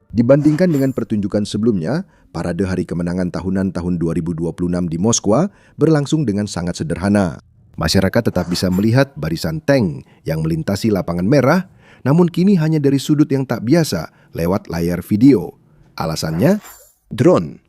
Dibandingkan dengan pertunjukan sebelumnya, parade Hari Kemenangan tahunan tahun 2026 di Moskwa berlangsung dengan sangat sederhana. Masyarakat tetap bisa melihat barisan tank yang melintasi lapangan merah, namun kini hanya dari sudut yang tak biasa, lewat layar video. Alasannya, drone.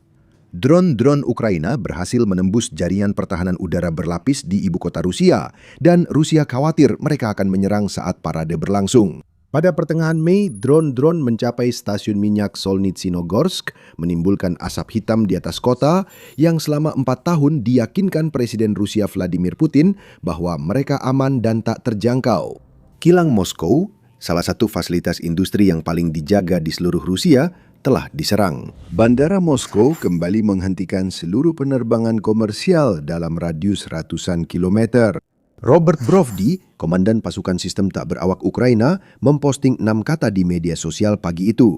Drone Ukraina berhasil menembus jaringan pertahanan udara berlapis di ibu kota Rusia, dan Rusia khawatir mereka akan menyerang saat parade berlangsung. Pada pertengahan Mei, drone mencapai stasiun minyak Solnitsinogorsk, menimbulkan asap hitam di atas kota yang selama 4 tahun diyakinkan Presiden Rusia Vladimir Putin bahwa mereka aman dan tak terjangkau. Kilang Moskow, salah satu fasilitas industri yang paling dijaga di seluruh Rusia, telah diserang. Bandara Moskow kembali menghentikan seluruh penerbangan komersial dalam radius ratusan kilometer. Robert Brovdi, Komandan Pasukan Sistem Tak Berawak Ukraina, memposting 6 kata di media sosial pagi itu.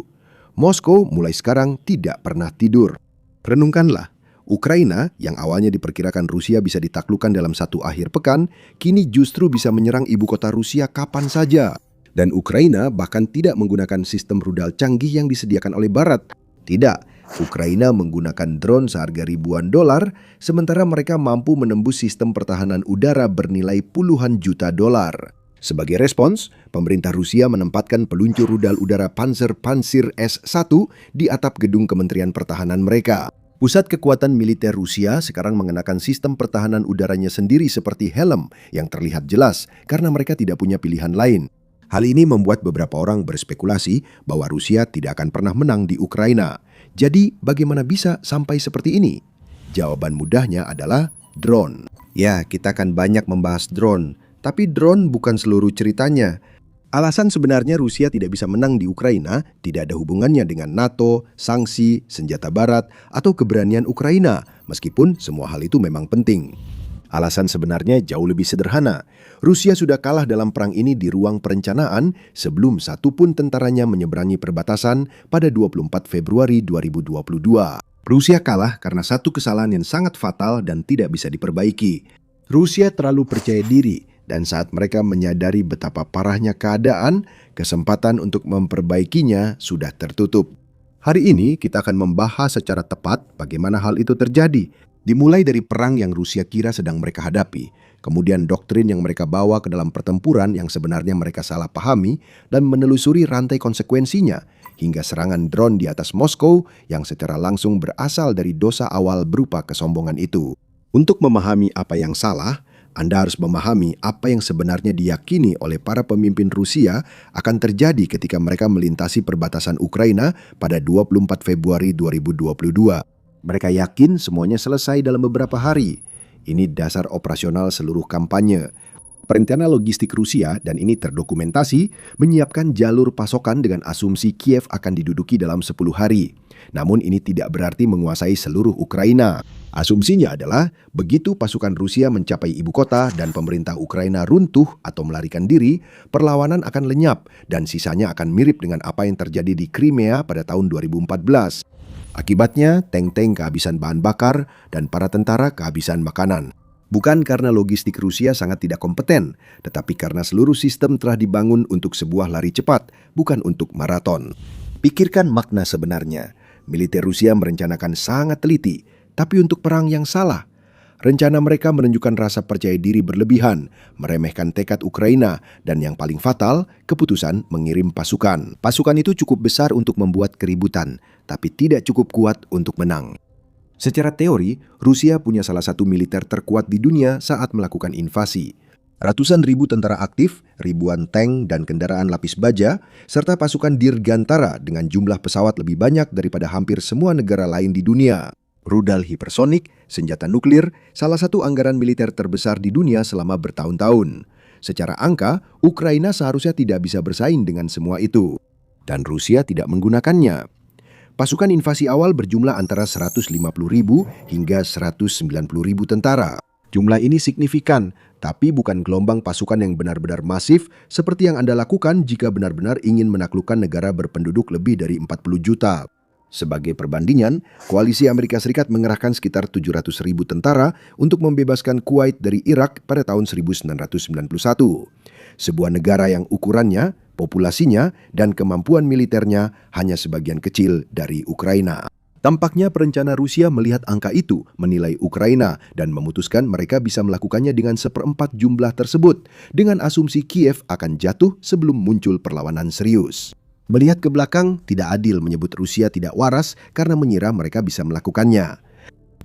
Moskow mulai sekarang tidak pernah tidur. Renungkanlah, Ukraina yang awalnya diperkirakan Rusia bisa ditaklukkan dalam satu akhir pekan, kini justru bisa menyerang ibu kota Rusia kapan saja. Dan Ukraina bahkan tidak menggunakan sistem rudal canggih yang disediakan oleh Barat. Tidak. Ukraina menggunakan drone seharga ribuan dolar, sementara mereka mampu menembus sistem pertahanan udara bernilai puluhan juta dolar. Sebagai respons, pemerintah Rusia menempatkan peluncur rudal udara Panzer S-1 di atap gedung Kementerian Pertahanan mereka. Pusat kekuatan militer Rusia sekarang mengenakan sistem pertahanan udaranya sendiri seperti helm yang terlihat jelas karena mereka tidak punya pilihan lain. Hal ini membuat beberapa orang berspekulasi bahwa Rusia tidak akan pernah menang di Ukraina. Jadi, bagaimana bisa sampai seperti ini? Jawaban mudahnya adalah drone. Ya, kita akan banyak membahas drone, tapi drone bukan seluruh ceritanya. Alasan sebenarnya Rusia tidak bisa menang di Ukraina tidak ada hubungannya dengan NATO, sanksi, senjata barat, atau keberanian Ukraina, meskipun semua hal itu memang penting. Alasan sebenarnya jauh lebih sederhana. Rusia sudah kalah dalam perang ini di ruang perencanaan sebelum satupun tentaranya menyeberangi perbatasan pada 24 Februari 2022. Rusia kalah karena satu kesalahan yang sangat fatal dan tidak bisa diperbaiki. Rusia terlalu percaya diri, dan saat mereka menyadari betapa parahnya keadaan, kesempatan untuk memperbaikinya sudah tertutup. Hari ini kita akan membahas secara tepat bagaimana hal itu terjadi. Dimulai dari perang yang Rusia kira sedang mereka hadapi, kemudian doktrin yang mereka bawa ke dalam pertempuran yang sebenarnya mereka salah pahami, dan menelusuri rantai konsekuensinya, hingga serangan drone di atas Moskow yang secara langsung berasal dari dosa awal berupa kesombongan itu. Untuk memahami apa yang salah, Anda harus memahami apa yang sebenarnya diyakini oleh para pemimpin Rusia akan terjadi ketika mereka melintasi perbatasan Ukraina pada 24 Februari 2022. Mereka yakin semuanya selesai dalam beberapa hari. Ini dasar operasional seluruh kampanye. Perencana logistik Rusia, dan ini terdokumentasi, menyiapkan jalur pasokan dengan asumsi Kiev akan diduduki dalam 10 hari. Namun ini tidak berarti menguasai seluruh Ukraina. Asumsinya adalah, begitu pasukan Rusia mencapai ibu kota dan pemerintah Ukraina runtuh atau melarikan diri, perlawanan akan lenyap dan sisanya akan mirip dengan apa yang terjadi di Crimea pada tahun 2014. Akibatnya, tank-tank kehabisan bahan bakar dan para tentara kehabisan makanan. Bukan karena logistik Rusia sangat tidak kompeten, tetapi karena seluruh sistem telah dibangun untuk sebuah lari cepat, bukan untuk maraton. Pikirkan makna sebenarnya. Militer Rusia merencanakan sangat teliti, tapi untuk perang yang salah. Rencana mereka menunjukkan rasa percaya diri berlebihan, meremehkan tekad Ukraina, dan yang paling fatal, keputusan mengirim pasukan. Pasukan itu cukup besar untuk membuat keributan, tapi tidak cukup kuat untuk menang. Secara teori, Rusia punya salah satu militer terkuat di dunia saat melakukan invasi. Ratusan ribu tentara aktif, ribuan tank dan kendaraan lapis baja, serta pasukan dirgantara dengan jumlah pesawat lebih banyak daripada hampir semua negara lain di dunia. Rudal hipersonik, senjata nuklir, salah satu anggaran militer terbesar di dunia selama bertahun-tahun. Secara angka, Ukraina seharusnya tidak bisa bersaing dengan semua itu. Dan Rusia tidak menggunakannya. Pasukan invasi awal berjumlah antara 150.000 hingga 190.000 tentara. Jumlah ini signifikan, tapi bukan gelombang pasukan yang benar-benar masif seperti yang Anda lakukan jika benar-benar ingin menaklukkan negara berpenduduk lebih dari 40 juta. Sebagai perbandingan, koalisi Amerika Serikat mengerahkan sekitar 700.000 tentara untuk membebaskan Kuwait dari Irak pada tahun 1991. Sebuah negara yang ukurannya, populasinya dan kemampuan militernya hanya sebagian kecil dari Ukraina. Tampaknya perencana Rusia melihat angka itu, menilai Ukraina, dan memutuskan mereka bisa melakukannya dengan 1/4 jumlah tersebut, dengan asumsi Kiev akan jatuh sebelum muncul perlawanan serius. Melihat ke belakang, tidak adil menyebut Rusia tidak waras karena mengira mereka bisa melakukannya.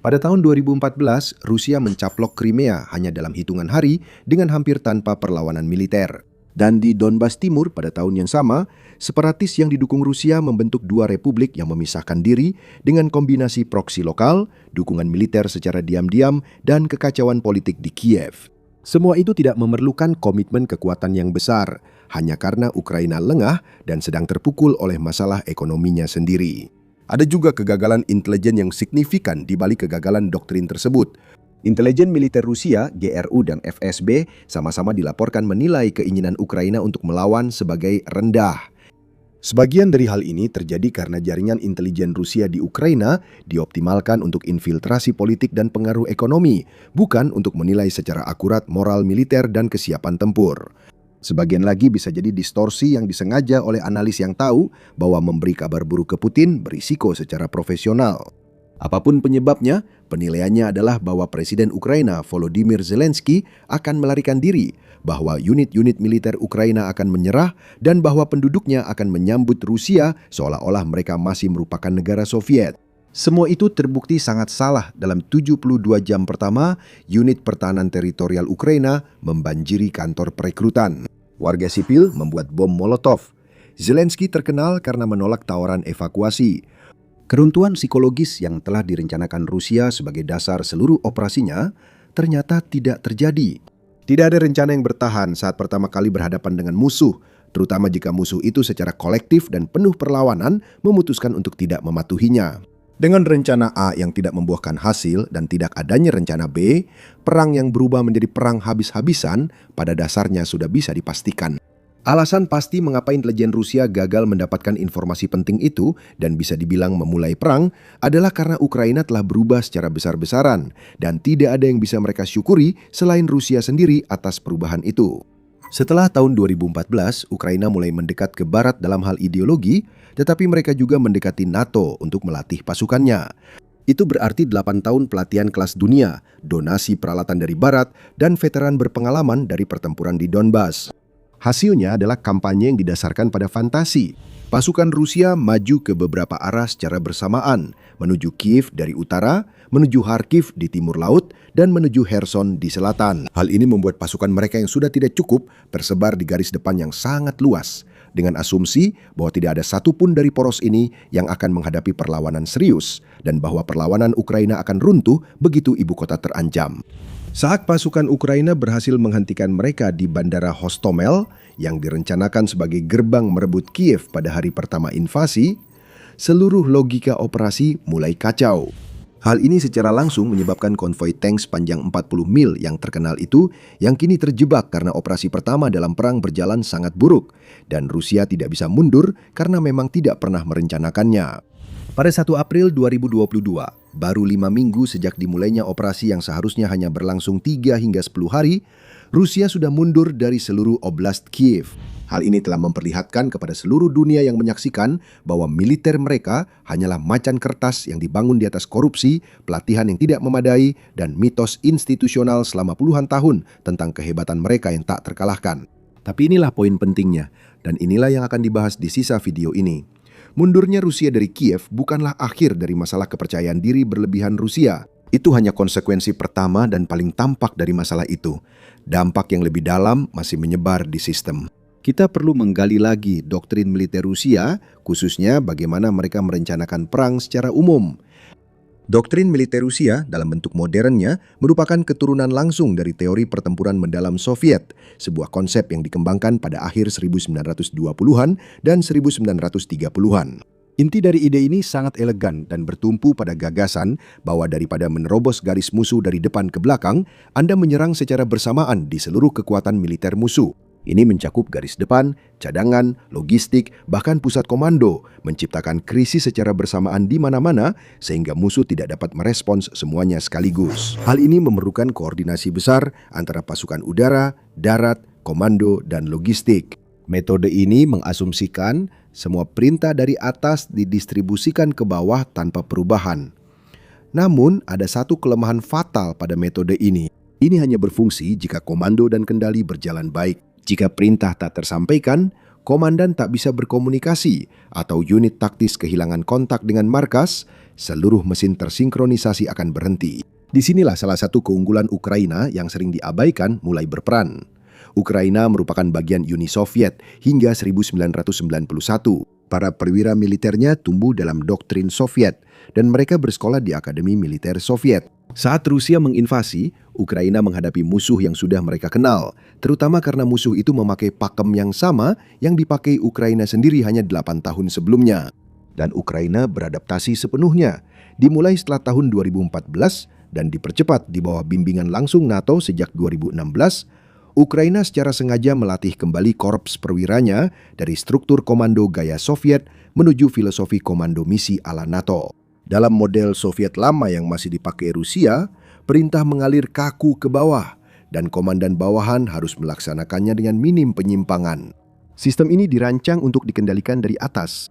Pada tahun 2014, Rusia mencaplok Crimea hanya dalam hitungan hari dengan hampir tanpa perlawanan militer. Dan di Donbas Timur pada tahun yang sama, separatis yang didukung Rusia membentuk dua republik yang memisahkan diri dengan kombinasi proksi lokal, dukungan militer secara diam-diam, dan kekacauan politik di Kiev. Semua itu tidak memerlukan komitmen kekuatan yang besar, hanya karena Ukraina lengah dan sedang terpukul oleh masalah ekonominya sendiri. Ada juga kegagalan intelijen yang signifikan di balik kegagalan doktrin tersebut. Intelijen militer Rusia, GRU dan FSB, sama-sama dilaporkan menilai keinginan Ukraina untuk melawan sebagai rendah. Sebagian dari hal ini terjadi karena jaringan intelijen Rusia di Ukraina dioptimalkan untuk infiltrasi politik dan pengaruh ekonomi, bukan untuk menilai secara akurat moral militer dan kesiapan tempur. Sebagian lagi bisa jadi distorsi yang disengaja oleh analis yang tahu bahwa memberi kabar buruk ke Putin berisiko secara profesional. Apapun penyebabnya, penilaiannya adalah bahwa Presiden Ukraina Volodymyr Zelensky akan melarikan diri, bahwa unit-unit militer Ukraina akan menyerah, dan bahwa penduduknya akan menyambut Rusia seolah-olah mereka masih merupakan negara Soviet. Semua itu terbukti sangat salah dalam 72 jam pertama, unit pertahanan teritorial Ukraina membanjiri kantor perekrutan. Warga sipil membuat bom Molotov. Zelensky terkenal karena menolak tawaran evakuasi. Keruntuhan psikologis yang telah direncanakan Rusia sebagai dasar seluruh operasinya ternyata tidak terjadi. Tidak ada rencana yang bertahan saat pertama kali berhadapan dengan musuh, terutama jika musuh itu secara kolektif dan penuh perlawanan memutuskan untuk tidak mematuhinya. Dengan rencana A yang tidak membuahkan hasil dan tidak adanya rencana B, perang yang berubah menjadi perang habis-habisan pada dasarnya sudah bisa dipastikan. Alasan pasti mengapa intelijen Rusia gagal mendapatkan informasi penting itu dan bisa dibilang memulai perang adalah karena Ukraina telah berubah secara besar-besaran dan tidak ada yang bisa mereka syukuri selain Rusia sendiri atas perubahan itu. Setelah tahun 2014, Ukraina mulai mendekat ke barat dalam hal ideologi, tetapi mereka juga mendekati NATO untuk melatih pasukannya. Itu berarti 8 tahun pelatihan kelas dunia, donasi peralatan dari barat, dan veteran berpengalaman dari pertempuran di Donbas. Hasilnya adalah kampanye yang didasarkan pada fantasi. Pasukan Rusia maju ke beberapa arah secara bersamaan, menuju Kiev dari utara, menuju Kharkiv di timur laut, dan menuju Kherson di selatan. Hal ini membuat pasukan mereka yang sudah tidak cukup tersebar di garis depan yang sangat luas, dengan asumsi bahwa tidak ada satupun dari poros ini yang akan menghadapi perlawanan serius, dan bahwa perlawanan Ukraina akan runtuh begitu ibu kota terancam. Saat pasukan Ukraina berhasil menghentikan mereka di Bandara Hostomel yang direncanakan sebagai gerbang merebut Kiev pada hari pertama invasi, seluruh logika operasi mulai kacau. Hal ini secara langsung menyebabkan konvoi tank sepanjang 40 mil yang terkenal itu yang kini terjebak karena operasi pertama dalam perang berjalan sangat buruk dan Rusia tidak bisa mundur karena memang tidak pernah merencanakannya. Pada 1 April 2022, baru 5 minggu sejak dimulainya operasi yang seharusnya hanya berlangsung 3 hingga 10 hari, Rusia sudah mundur dari seluruh oblast Kiev. Hal ini telah memperlihatkan kepada seluruh dunia yang menyaksikan bahwa militer mereka hanyalah macan kertas yang dibangun di atas korupsi, pelatihan yang tidak memadai, dan mitos institusional selama puluhan tahun tentang kehebatan mereka yang tak terkalahkan. Tapi inilah poin pentingnya, dan inilah yang akan dibahas di sisa video ini. Mundurnya Rusia dari Kiev bukanlah akhir dari masalah kepercayaan diri berlebihan Rusia. Itu hanya konsekuensi pertama dan paling tampak dari masalah itu. Dampak yang lebih dalam masih menyebar di sistem. Kita perlu menggali lagi doktrin militer Rusia, khususnya bagaimana mereka merencanakan perang secara umum. Doktrin militer Rusia dalam bentuk modernnya merupakan keturunan langsung dari teori pertempuran mendalam Soviet, sebuah konsep yang dikembangkan pada akhir 1920-an dan 1930-an. Inti dari ide ini sangat elegan dan bertumpu pada gagasan bahwa daripada menerobos garis musuh dari depan ke belakang, Anda menyerang secara bersamaan di seluruh kekuatan militer musuh. Ini mencakup garis depan, cadangan, logistik, bahkan pusat komando, menciptakan krisis secara bersamaan di mana-mana sehingga musuh tidak dapat merespons semuanya sekaligus. Hal ini memerlukan koordinasi besar antara pasukan udara, darat, komando, dan logistik. Metode ini mengasumsikan semua perintah dari atas didistribusikan ke bawah tanpa perubahan. Namun, ada satu kelemahan fatal pada metode ini. Ini hanya berfungsi jika komando dan kendali berjalan baik. Jika perintah tak tersampaikan, komandan tak bisa berkomunikasi atau unit taktis kehilangan kontak dengan markas, seluruh mesin tersinkronisasi akan berhenti. Disinilah salah satu keunggulan Ukraina yang sering diabaikan mulai berperan. Ukraina merupakan bagian Uni Soviet hingga 1991. Para perwira militernya tumbuh dalam doktrin Soviet dan mereka bersekolah di Akademi Militer Soviet. Saat Rusia menginvasi, Ukraina menghadapi musuh yang sudah mereka kenal, terutama karena musuh itu memakai pakem yang sama yang dipakai Ukraina sendiri hanya 8 tahun sebelumnya. Dan Ukraina beradaptasi sepenuhnya, dimulai setelah tahun 2014 dan dipercepat di bawah bimbingan langsung NATO sejak 2016. Ukraina secara sengaja melatih kembali korps perwiranya dari struktur komando gaya Soviet menuju filosofi komando misi ala NATO. Dalam model Soviet lama yang masih dipakai Rusia, perintah mengalir kaku ke bawah dan komandan bawahan harus melaksanakannya dengan minim penyimpangan. Sistem ini dirancang untuk dikendalikan dari atas.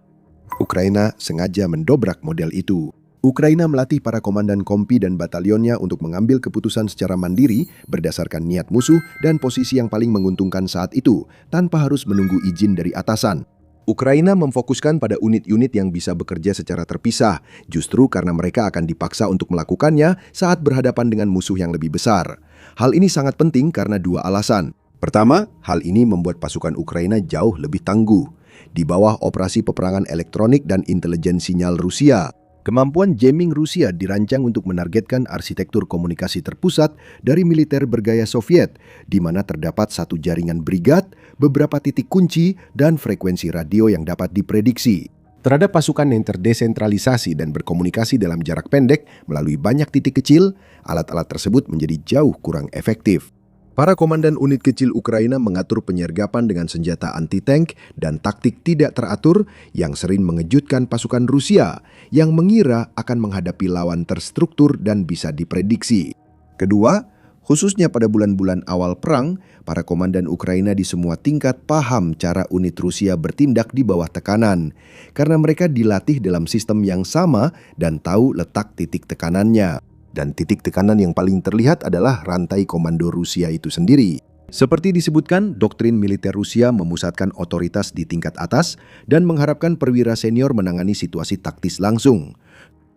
Ukraina sengaja mendobrak model itu. Ukraina melatih para komandan kompi dan batalionnya untuk mengambil keputusan secara mandiri berdasarkan niat musuh dan posisi yang paling menguntungkan saat itu, tanpa harus menunggu izin dari atasan. Ukraina memfokuskan pada unit-unit yang bisa bekerja secara terpisah, justru karena mereka akan dipaksa untuk melakukannya saat berhadapan dengan musuh yang lebih besar. Hal ini sangat penting karena dua alasan. Pertama, hal ini membuat pasukan Ukraina jauh lebih tangguh. Di bawah operasi peperangan elektronik dan intelijen sinyal Rusia, kemampuan jamming Rusia dirancang untuk menargetkan arsitektur komunikasi terpusat dari militer bergaya Soviet, di mana terdapat satu jaringan brigad, beberapa titik kunci, dan frekuensi radio yang dapat diprediksi. Terhadap pasukan yang terdesentralisasi dan berkomunikasi dalam jarak pendek melalui banyak titik kecil, alat-alat tersebut menjadi jauh kurang efektif. Para komandan unit kecil Ukraina mengatur penyergapan dengan senjata anti-tank dan taktik tidak teratur yang sering mengejutkan pasukan Rusia yang mengira akan menghadapi lawan terstruktur dan bisa diprediksi. Kedua, khususnya pada bulan-bulan awal perang, para komandan Ukraina di semua tingkat paham cara unit Rusia bertindak di bawah tekanan, karena mereka dilatih dalam sistem yang sama dan tahu letak titik tekanannya. Dan titik tekanan yang paling terlihat adalah rantai komando Rusia itu sendiri. Seperti disebutkan, doktrin militer Rusia memusatkan otoritas di tingkat atas dan mengharapkan perwira senior menangani situasi taktis langsung.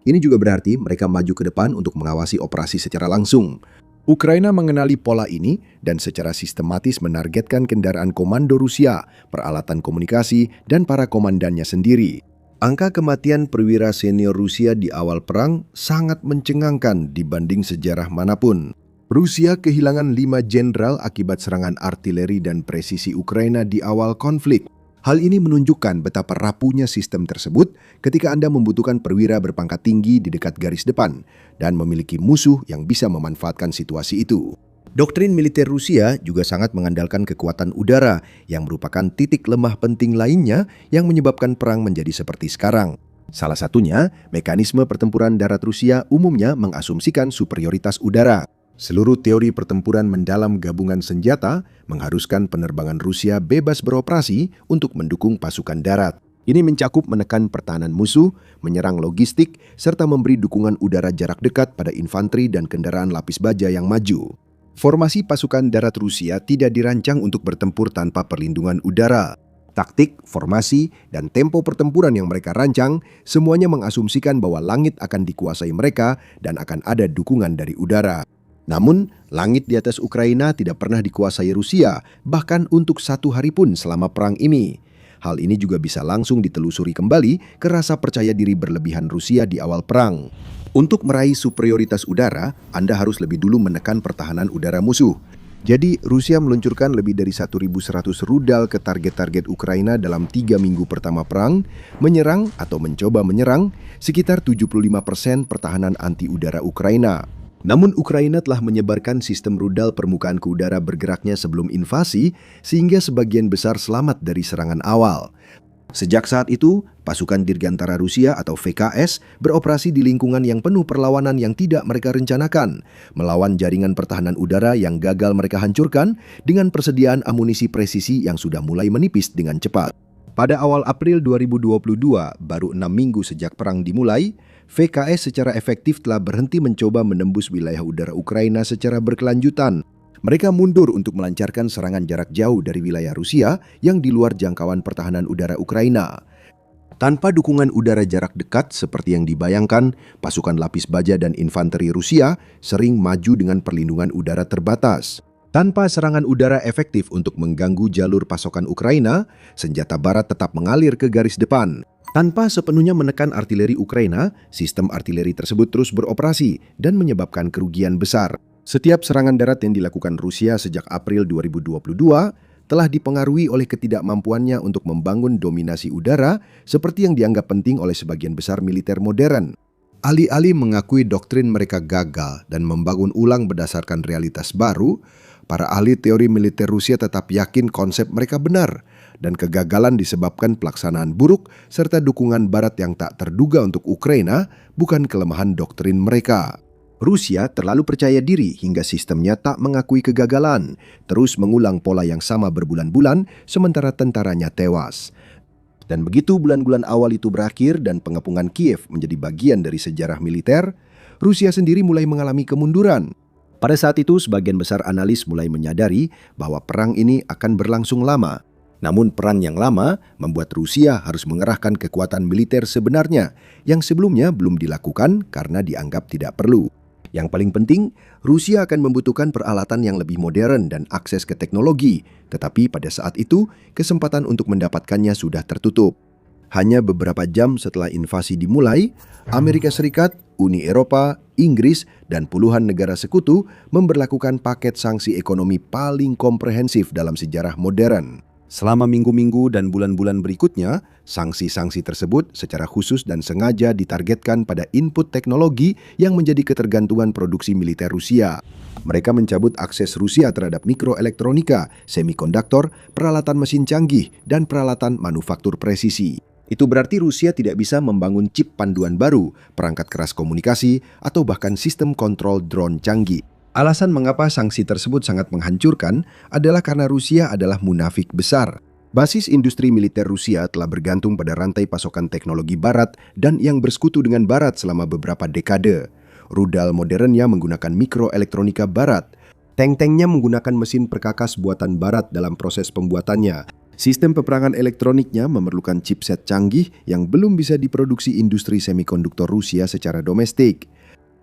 Ini juga berarti mereka maju ke depan untuk mengawasi operasi secara langsung. Ukraina mengenali pola ini dan secara sistematis menargetkan kendaraan komando Rusia, peralatan komunikasi, dan para komandannya sendiri. Angka kematian perwira senior Rusia di awal perang sangat mencengangkan dibanding sejarah manapun. Rusia kehilangan 5 jenderal akibat serangan artileri dan presisi Ukraina di awal konflik. Hal ini menunjukkan betapa rapuhnya sistem tersebut ketika Anda membutuhkan perwira berpangkat tinggi di dekat garis depan dan memiliki musuh yang bisa memanfaatkan situasi itu. Doktrin militer Rusia juga sangat mengandalkan kekuatan udara yang merupakan titik lemah penting lainnya yang menyebabkan perang menjadi seperti sekarang. Salah satunya, mekanisme pertempuran darat Rusia umumnya mengasumsikan superioritas udara. Seluruh teori pertempuran mendalam gabungan senjata mengharuskan penerbangan Rusia bebas beroperasi untuk mendukung pasukan darat. Ini mencakup menekan pertahanan musuh, menyerang logistik, serta memberi dukungan udara jarak dekat pada infanteri dan kendaraan lapis baja yang maju. Formasi pasukan darat Rusia tidak dirancang untuk bertempur tanpa perlindungan udara. Taktik, formasi, dan tempo pertempuran yang mereka rancang semuanya mengasumsikan bahwa langit akan dikuasai mereka dan akan ada dukungan dari udara. Namun, langit di atas Ukraina tidak pernah dikuasai Rusia, bahkan untuk 1 hari pun selama perang ini. Hal ini juga bisa langsung ditelusuri kembali ke rasa percaya diri berlebihan Rusia di awal perang. Untuk meraih superioritas udara, Anda harus lebih dulu menekan pertahanan udara musuh. Jadi, Rusia meluncurkan lebih dari 1.100 rudal ke target-target Ukraina dalam 3 minggu pertama perang, menyerang atau mencoba menyerang sekitar 75% pertahanan anti-udara Ukraina. Namun Ukraina telah menyebarkan sistem rudal permukaan ke udara bergeraknya sebelum invasi, sehingga sebagian besar selamat dari serangan awal. Sejak saat itu, pasukan Dirgantara Rusia atau VKS beroperasi di lingkungan yang penuh perlawanan yang tidak mereka rencanakan, melawan jaringan pertahanan udara yang gagal mereka hancurkan dengan persediaan amunisi presisi yang sudah mulai menipis dengan cepat. Pada awal April 2022, baru 6 minggu sejak perang dimulai, VKS secara efektif telah berhenti mencoba menembus wilayah udara Ukraina secara berkelanjutan. Mereka mundur untuk melancarkan serangan jarak jauh dari wilayah Rusia yang di luar jangkauan pertahanan udara Ukraina. Tanpa dukungan udara jarak dekat seperti yang dibayangkan, pasukan lapis baja dan infanteri Rusia sering maju dengan perlindungan udara terbatas. Tanpa serangan udara efektif untuk mengganggu jalur pasokan Ukraina, senjata barat tetap mengalir ke garis depan. Tanpa sepenuhnya menekan artileri Ukraina, sistem artileri tersebut terus beroperasi dan menyebabkan kerugian besar. Setiap serangan darat yang dilakukan Rusia sejak April 2022 telah dipengaruhi oleh ketidakmampuannya untuk membangun dominasi udara seperti yang dianggap penting oleh sebagian besar militer modern. Alih-alih mengakui doktrin mereka gagal dan membangun ulang berdasarkan realitas baru, para ahli teori militer Rusia tetap yakin konsep mereka benar dan kegagalan disebabkan pelaksanaan buruk serta dukungan barat yang tak terduga untuk Ukraina, bukan kelemahan doktrin mereka. Rusia terlalu percaya diri hingga sistemnya tak mengakui kegagalan, terus mengulang pola yang sama berbulan-bulan sementara tentaranya tewas. Dan begitu bulan-bulan awal itu berakhir dan pengepungan Kiev menjadi bagian dari sejarah militer, Rusia sendiri mulai mengalami kemunduran. Pada saat itu, sebagian besar analis mulai menyadari bahwa perang ini akan berlangsung lama. Namun peran yang lama membuat Rusia harus mengerahkan kekuatan militer sebenarnya yang sebelumnya belum dilakukan karena dianggap tidak perlu. Yang paling penting, Rusia akan membutuhkan peralatan yang lebih modern dan akses ke teknologi, tetapi pada saat itu, kesempatan untuk mendapatkannya sudah tertutup. Hanya beberapa jam setelah invasi dimulai, Amerika Serikat, Uni Eropa, Inggris, dan puluhan negara sekutu memberlakukan paket sanksi ekonomi paling komprehensif dalam sejarah modern. Selama minggu-minggu dan bulan-bulan berikutnya, sanksi-sanksi tersebut secara khusus dan sengaja ditargetkan pada input teknologi yang menjadi ketergantungan produksi militer Rusia. Mereka mencabut akses Rusia terhadap mikroelektronika, semikonduktor, peralatan mesin canggih, dan peralatan manufaktur presisi. Itu berarti Rusia tidak bisa membangun chip panduan baru, perangkat keras komunikasi, atau bahkan sistem kontrol drone canggih. Alasan mengapa sanksi tersebut sangat menghancurkan adalah karena Rusia adalah munafik besar. Basis industri militer Rusia telah bergantung pada rantai pasokan teknologi barat dan yang bersekutu dengan barat selama beberapa dekade. Rudal modernnya menggunakan mikroelektronika barat. Tank-tanknya menggunakan mesin perkakas buatan barat dalam proses pembuatannya. Sistem peperangan elektroniknya memerlukan chipset canggih yang belum bisa diproduksi industri semikonduktor Rusia secara domestik.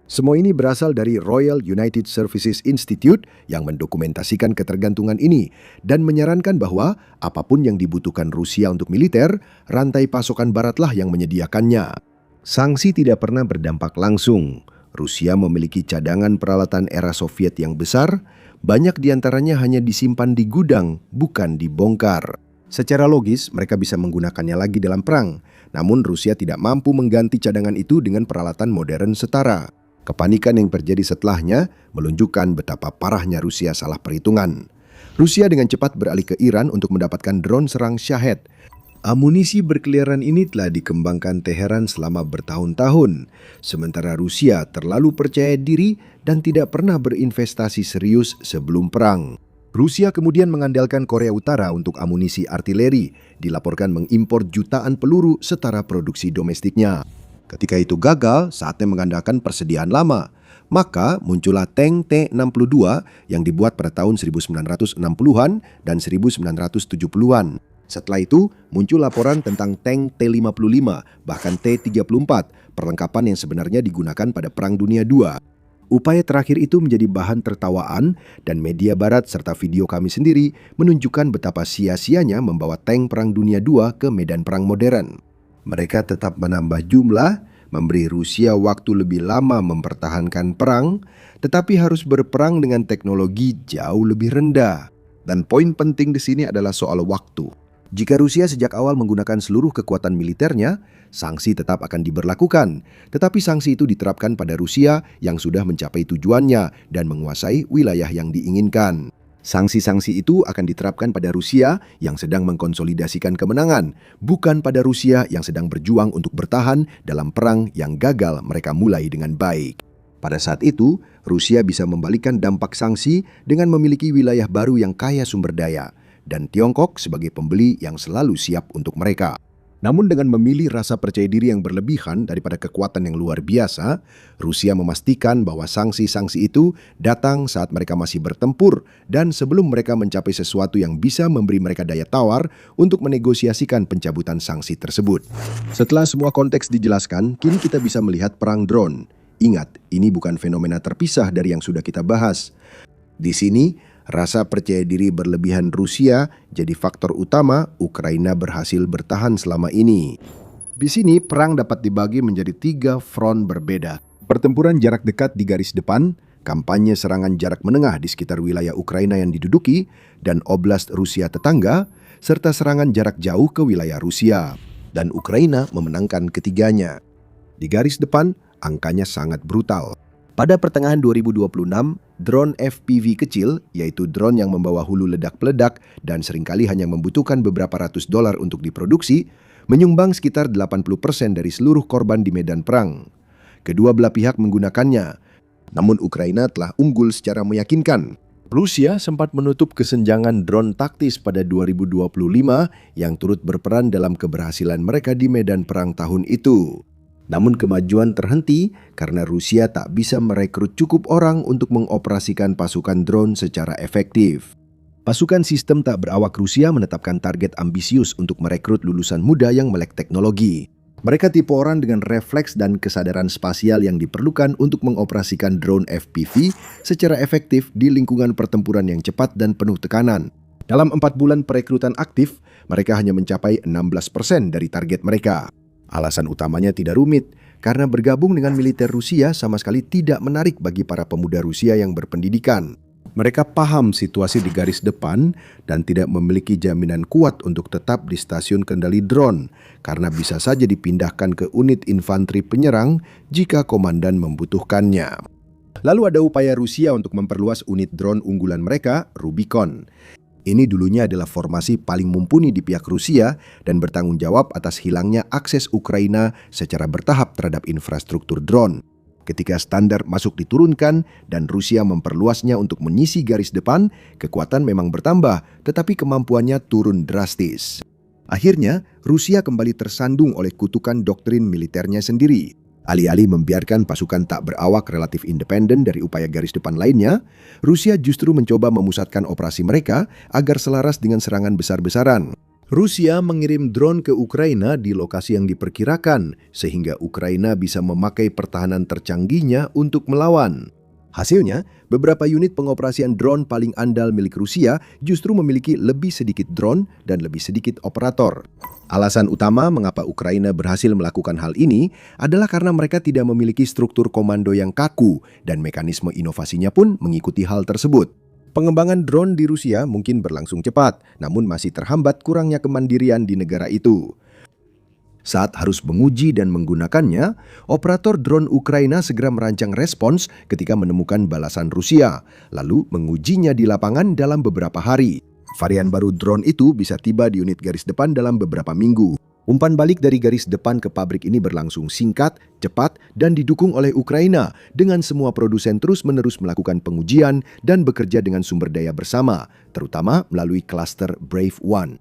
Semua ini berasal dari Royal United Services Institute yang mendokumentasikan ketergantungan ini dan menyarankan bahwa apapun yang dibutuhkan Rusia untuk militer, rantai pasokan baratlah yang menyediakannya. Sanksi tidak pernah berdampak langsung. Rusia memiliki cadangan peralatan era Soviet yang besar, banyak diantaranya hanya disimpan di gudang, bukan dibongkar. Secara logis, mereka bisa menggunakannya lagi dalam perang, namun Rusia tidak mampu mengganti cadangan itu dengan peralatan modern setara. Kepanikan yang terjadi setelahnya menunjukkan betapa parahnya Rusia salah perhitungan. Rusia dengan cepat beralih ke Iran untuk mendapatkan drone serang Shahed. Amunisi berkeliaran ini telah dikembangkan Teheran selama bertahun-tahun, sementara Rusia terlalu percaya diri dan tidak pernah berinvestasi serius sebelum perang. Rusia kemudian mengandalkan Korea Utara untuk amunisi artileri, dilaporkan mengimpor jutaan peluru setara produksi domestiknya. Ketika itu gagal, saatnya mengandalkan persediaan lama. Maka muncullah tank T-62 yang dibuat pada tahun 1960-an dan 1970-an. Setelah itu, muncul laporan tentang tank T-55, bahkan T-34, perlengkapan yang sebenarnya digunakan pada Perang Dunia II. Upaya terakhir itu menjadi bahan tertawaan dan media barat serta video kami sendiri menunjukkan betapa sia-sianya membawa tank Perang Dunia II ke medan perang modern. Mereka tetap menambah jumlah, memberi Rusia waktu lebih lama mempertahankan perang, tetapi harus berperang dengan teknologi jauh lebih rendah. Dan poin penting di sini adalah soal waktu. Jika Rusia sejak awal menggunakan seluruh kekuatan militernya, sanksi tetap akan diberlakukan. Tetapi sanksi itu diterapkan pada Rusia yang sudah mencapai tujuannya dan menguasai wilayah yang diinginkan. Sanksi-sanksi itu akan diterapkan pada Rusia yang sedang mengkonsolidasikan kemenangan, bukan pada Rusia yang sedang berjuang untuk bertahan dalam perang yang gagal mereka mulai dengan baik. Pada saat itu, Rusia bisa membalikkan dampak sanksi dengan memiliki wilayah baru yang kaya sumber daya, dan Tiongkok sebagai pembeli yang selalu siap untuk mereka. Namun dengan memilih rasa percaya diri yang berlebihan daripada kekuatan yang luar biasa, Rusia memastikan bahwa sanksi-sanksi itu datang saat mereka masih bertempur dan sebelum mereka mencapai sesuatu yang bisa memberi mereka daya tawar untuk menegosiasikan pencabutan sanksi tersebut. Setelah semua konteks dijelaskan, kini kita bisa melihat perang drone. Ingat, ini bukan fenomena terpisah dari yang sudah kita bahas. Di sini, rasa percaya diri berlebihan Rusia jadi faktor utama Ukraina berhasil bertahan selama ini. Di sini, perang dapat dibagi menjadi 3 front berbeda. Pertempuran jarak dekat di garis depan, kampanye serangan jarak menengah di sekitar wilayah Ukraina yang diduduki, dan oblast Rusia tetangga, serta serangan jarak jauh ke wilayah Rusia. Dan Ukraina memenangkan ketiganya. Di garis depan, angkanya sangat brutal. Pada pertengahan 2026, drone FPV kecil, yaitu drone yang membawa hulu ledak-peledak dan seringkali hanya membutuhkan beberapa ratus dolar untuk diproduksi, menyumbang sekitar 80% dari seluruh korban di medan perang. Kedua belah pihak menggunakannya, namun Ukraina telah unggul secara meyakinkan. Rusia sempat menutup kesenjangan drone taktis pada 2025 yang turut berperan dalam keberhasilan mereka di medan perang tahun itu. Namun kemajuan terhenti karena Rusia tak bisa merekrut cukup orang untuk mengoperasikan pasukan drone secara efektif. Pasukan sistem tak berawak Rusia menetapkan target ambisius untuk merekrut lulusan muda yang melek teknologi. Mereka tipe orang dengan refleks dan kesadaran spasial yang diperlukan untuk mengoperasikan drone FPV secara efektif di lingkungan pertempuran yang cepat dan penuh tekanan. Dalam 4 bulan perekrutan aktif, mereka hanya mencapai 16% dari target mereka. Alasan utamanya tidak rumit, karena bergabung dengan militer Rusia sama sekali tidak menarik bagi para pemuda Rusia yang berpendidikan. Mereka paham situasi di garis depan dan tidak memiliki jaminan kuat untuk tetap di stasiun kendali drone, karena bisa saja dipindahkan ke unit infanteri penyerang jika komandan membutuhkannya. Lalu ada upaya Rusia untuk memperluas unit drone unggulan mereka, Rubicon. Ini dulunya adalah formasi paling mumpuni di pihak Rusia dan bertanggung jawab atas hilangnya akses Ukraina secara bertahap terhadap infrastruktur drone. Ketika standar masuk diturunkan dan Rusia memperluasnya untuk menyisi garis depan, kekuatan memang bertambah, tetapi kemampuannya turun drastis. Akhirnya, Rusia kembali tersandung oleh kutukan doktrin militernya sendiri. Alih-alih membiarkan pasukan tak berawak relatif independen dari upaya garis depan lainnya, Rusia justru mencoba memusatkan operasi mereka agar selaras dengan serangan besar-besaran. Rusia mengirim drone ke Ukraina di lokasi yang diperkirakan, sehingga Ukraina bisa memakai pertahanan tercanggihnya untuk melawan. Hasilnya, beberapa unit pengoperasian drone paling andal milik Rusia justru memiliki lebih sedikit drone dan lebih sedikit operator. Alasan utama mengapa Ukraina berhasil melakukan hal ini adalah karena mereka tidak memiliki struktur komando yang kaku dan mekanisme inovasinya pun mengikuti hal tersebut. Pengembangan drone di Rusia mungkin berlangsung cepat, namun masih terhambat kurangnya kemandirian di negara itu. Saat harus menguji dan menggunakannya, operator drone Ukraina segera merancang respons ketika menemukan balasan Rusia, lalu mengujinya di lapangan dalam beberapa hari. Varian baru drone itu bisa tiba di unit garis depan dalam beberapa minggu. Umpan balik dari garis depan ke pabrik ini berlangsung singkat, cepat, dan didukung oleh Ukraina dengan semua produsen terus-menerus melakukan pengujian dan bekerja dengan sumber daya bersama, terutama melalui klaster Brave One.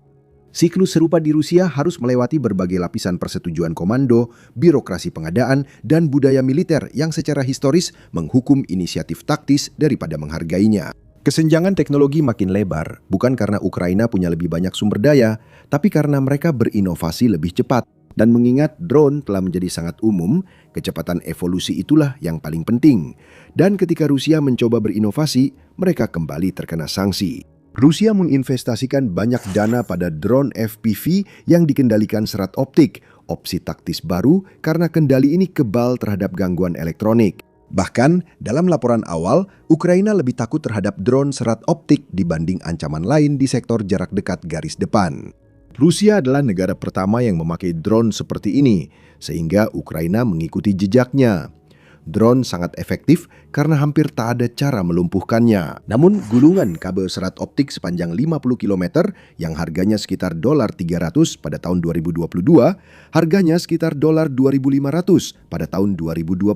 Siklus serupa di Rusia harus melewati berbagai lapisan persetujuan komando, birokrasi pengadaan, dan budaya militer yang secara historis menghukum inisiatif taktis daripada menghargainya. Kesenjangan teknologi makin lebar, bukan karena Ukraina punya lebih banyak sumber daya, tapi karena mereka berinovasi lebih cepat. Dan mengingat drone telah menjadi sangat umum, kecepatan evolusi itulah yang paling penting. Dan ketika Rusia mencoba berinovasi, mereka kembali terkena sanksi. Rusia menginvestasikan banyak dana pada drone FPV yang dikendalikan serat optik, opsi taktis baru karena kendali ini kebal terhadap gangguan elektronik. Bahkan, dalam laporan awal, Ukraina lebih takut terhadap drone serat optik dibanding ancaman lain di sektor jarak dekat garis depan. Rusia adalah negara pertama yang memakai drone seperti ini, sehingga Ukraina mengikuti jejaknya. Drone sangat efektif karena hampir tak ada cara melumpuhkannya. Namun, gulungan kabel serat optik sepanjang 50 km yang harganya sekitar $300 pada tahun 2022, harganya sekitar $2.500 pada tahun 2026.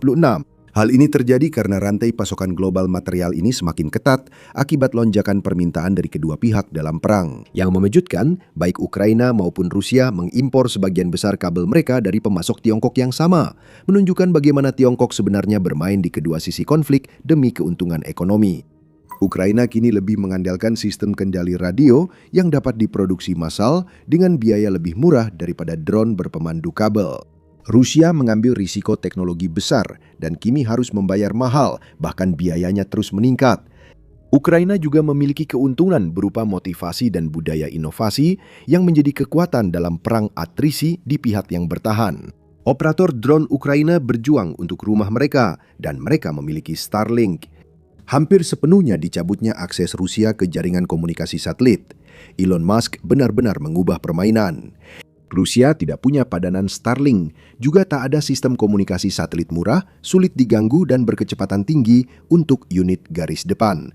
Hal ini terjadi karena rantai pasokan global material ini semakin ketat akibat lonjakan permintaan dari kedua pihak dalam perang. Yang mengejutkan, baik Ukraina maupun Rusia mengimpor sebagian besar kabel mereka dari pemasok Tiongkok yang sama, menunjukkan bagaimana Tiongkok sebenarnya bermain di kedua sisi konflik demi keuntungan ekonomi. Ukraina kini lebih mengandalkan sistem kendali radio yang dapat diproduksi massal dengan biaya lebih murah daripada drone berpemandu kabel. Rusia mengambil risiko teknologi besar dan kini harus membayar mahal, bahkan biayanya terus meningkat. Ukraina juga memiliki keuntungan berupa motivasi dan budaya inovasi yang menjadi kekuatan dalam perang atrisi di pihak yang bertahan. Operator drone Ukraina berjuang untuk rumah mereka dan mereka memiliki Starlink. Hampir sepenuhnya dicabutnya akses Rusia ke jaringan komunikasi satelit. Elon Musk benar-benar mengubah permainan. Rusia tidak punya padanan Starlink, juga tak ada sistem komunikasi satelit murah, sulit diganggu dan berkecepatan tinggi untuk unit garis depan.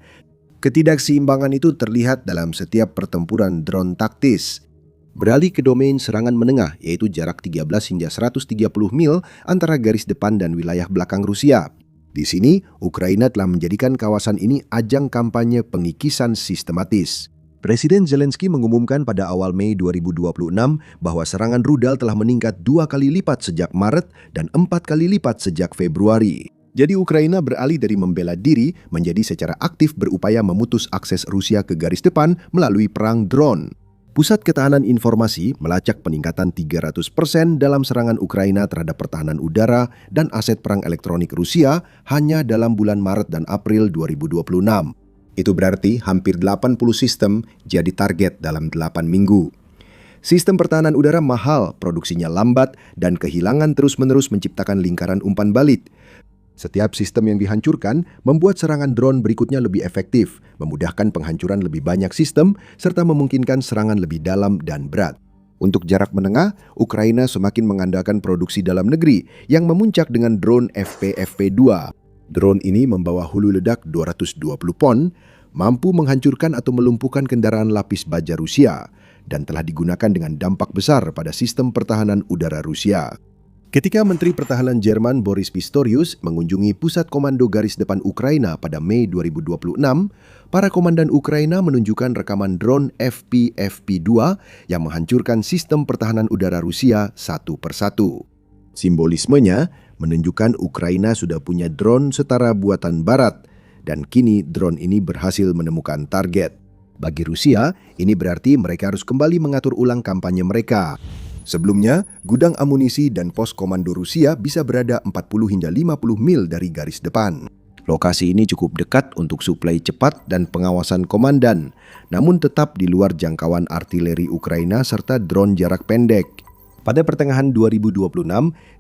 Ketidakseimbangan itu terlihat dalam setiap pertempuran drone taktis. Beralih ke domain serangan menengah, yaitu jarak 13 hingga 130 mil antara garis depan dan wilayah belakang Rusia. Di sini, Ukraina telah menjadikan kawasan ini ajang kampanye pengikisan sistematis. Presiden Zelensky mengumumkan pada awal Mei 2026 bahwa serangan rudal telah meningkat 2 kali lipat sejak Maret dan 4 kali lipat sejak Februari. Jadi Ukraina beralih dari membela diri menjadi secara aktif berupaya memutus akses Rusia ke garis depan melalui perang drone. Pusat Ketahanan Informasi melacak peningkatan 300% dalam serangan Ukraina terhadap pertahanan udara dan aset perang elektronik Rusia hanya dalam bulan Maret dan April 2026. Itu berarti hampir 80 sistem jadi target dalam 8 minggu. Sistem pertahanan udara mahal, produksinya lambat, dan kehilangan terus-menerus menciptakan lingkaran umpan balik. Setiap sistem yang dihancurkan membuat serangan drone berikutnya lebih efektif, memudahkan penghancuran lebih banyak sistem, serta memungkinkan serangan lebih dalam dan berat. Untuk jarak menengah, Ukraina semakin mengandalkan produksi dalam negeri yang memuncak dengan drone FPFP-2. Drone ini membawa hulu ledak 220 pon, mampu menghancurkan atau melumpuhkan kendaraan lapis baja Rusia, dan telah digunakan dengan dampak besar pada sistem pertahanan udara Rusia. Ketika Menteri Pertahanan Jerman Boris Pistorius mengunjungi Pusat Komando Garis Depan Ukraina pada Mei 2026, para komandan Ukraina menunjukkan rekaman drone FPFP-2 yang menghancurkan sistem pertahanan udara Rusia satu persatu. Simbolismenya menunjukkan Ukraina sudah punya drone setara buatan Barat, dan kini drone ini berhasil menemukan target. Bagi Rusia, ini berarti mereka harus kembali mengatur ulang kampanye mereka. Sebelumnya, gudang amunisi dan pos komando Rusia bisa berada 40 hingga 50 mil dari garis depan. Lokasi ini cukup dekat untuk suplai cepat dan pengawasan komandan, namun tetap di luar jangkauan artileri Ukraina serta drone jarak pendek. Pada pertengahan 2026,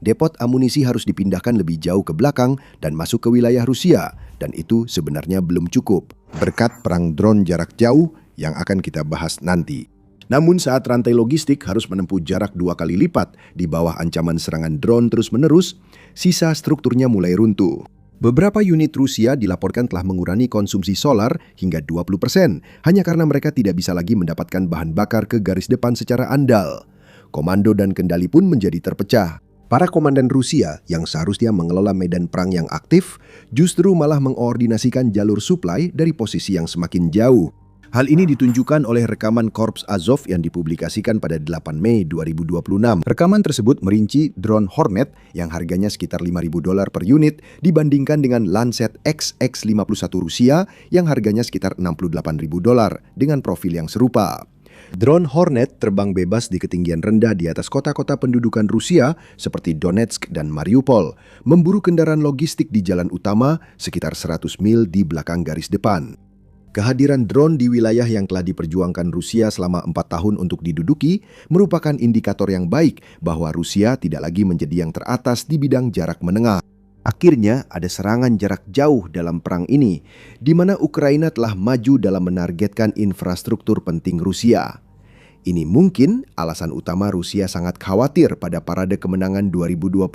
depot amunisi harus dipindahkan lebih jauh ke belakang dan masuk ke wilayah Rusia, dan itu sebenarnya belum cukup, berkat perang drone jarak jauh yang akan kita bahas nanti. Namun saat rantai logistik harus menempuh jarak 2 kali lipat di bawah ancaman serangan drone terus-menerus, sisa strukturnya mulai runtuh. Beberapa unit Rusia dilaporkan telah mengurangi konsumsi solar hingga 20%, hanya karena mereka tidak bisa lagi mendapatkan bahan bakar ke garis depan secara andal. Komando dan kendali pun menjadi terpecah. Para komandan Rusia yang seharusnya mengelola medan perang yang aktif, justru malah mengordinasikan jalur suplai dari posisi yang semakin jauh. Hal ini ditunjukkan oleh rekaman Korps Azov yang dipublikasikan pada 8 Mei 2026. Rekaman tersebut merinci drone Hornet yang harganya sekitar $5.000 per unit dibandingkan dengan Lancet XX-51 Rusia yang harganya sekitar $68.000 dengan profil yang serupa. Drone Hornet terbang bebas di ketinggian rendah di atas kota-kota pendudukan Rusia seperti Donetsk dan Mariupol, memburu kendaraan logistik di jalan utama sekitar 100 mil di belakang garis depan. Kehadiran drone di wilayah yang telah diperjuangkan Rusia selama 4 tahun untuk diduduki merupakan indikator yang baik bahwa Rusia tidak lagi menjadi yang teratas di bidang jarak menengah. Akhirnya ada serangan jarak jauh dalam perang ini, di mana Ukraina telah maju dalam menargetkan infrastruktur penting Rusia. Ini mungkin alasan utama Rusia sangat khawatir pada parade kemenangan 2026.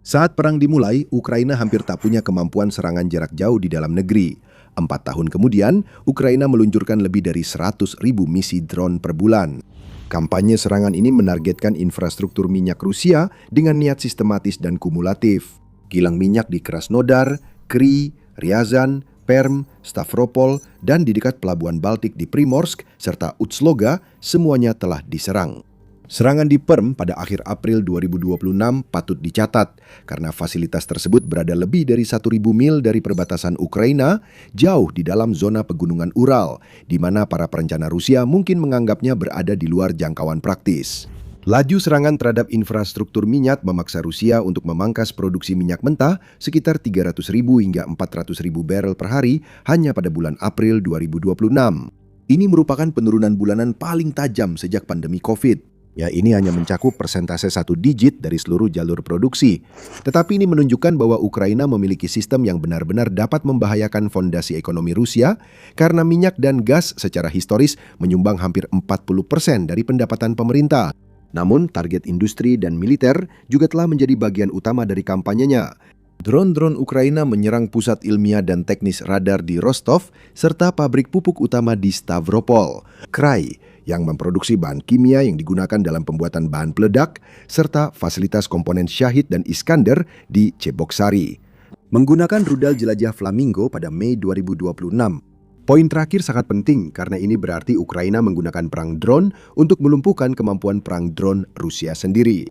Saat perang dimulai, Ukraina hampir tak punya kemampuan serangan jarak jauh di dalam negeri. 4 tahun kemudian, Ukraina meluncurkan lebih dari 100.000 misi drone per bulan. Kampanye serangan ini menargetkan infrastruktur minyak Rusia dengan niat sistematis dan kumulatif. Kilang minyak di Krasnodar, Kri, Ryazan, Perm, Stavropol, dan di dekat pelabuhan Baltik di Primorsk, serta Utsloga, semuanya telah diserang. Serangan di Perm pada akhir April 2026 patut dicatat karena fasilitas tersebut berada lebih dari 1.000 mil dari perbatasan Ukraina, jauh di dalam zona pegunungan Ural, di mana para perencana Rusia mungkin menganggapnya berada di luar jangkauan praktis. Laju serangan terhadap infrastruktur minyak memaksa Rusia untuk memangkas produksi minyak mentah sekitar 300.000 hingga 400.000 barel per hari hanya pada bulan April 2026. Ini merupakan penurunan bulanan paling tajam sejak pandemi COVID. Ya, ini hanya mencakup persentase 1 digit dari seluruh jalur produksi. Tetapi ini menunjukkan bahwa Ukraina memiliki sistem yang benar-benar dapat membahayakan fondasi ekonomi Rusia karena minyak dan gas secara historis menyumbang hampir 40% dari pendapatan pemerintah. Namun, target industri dan militer juga telah menjadi bagian utama dari kampanyenya. Drone-drone Ukraina menyerang pusat ilmiah dan teknis radar di Rostov serta pabrik pupuk utama di Stavropol, Krai, yang memproduksi bahan kimia yang digunakan dalam pembuatan bahan peledak, serta fasilitas komponen Shahid dan Iskander di Cheboksary. Menggunakan rudal jelajah Flamingo pada Mei 2026. Poin terakhir sangat penting karena ini berarti Ukraina menggunakan perang drone untuk melumpuhkan kemampuan perang drone Rusia sendiri.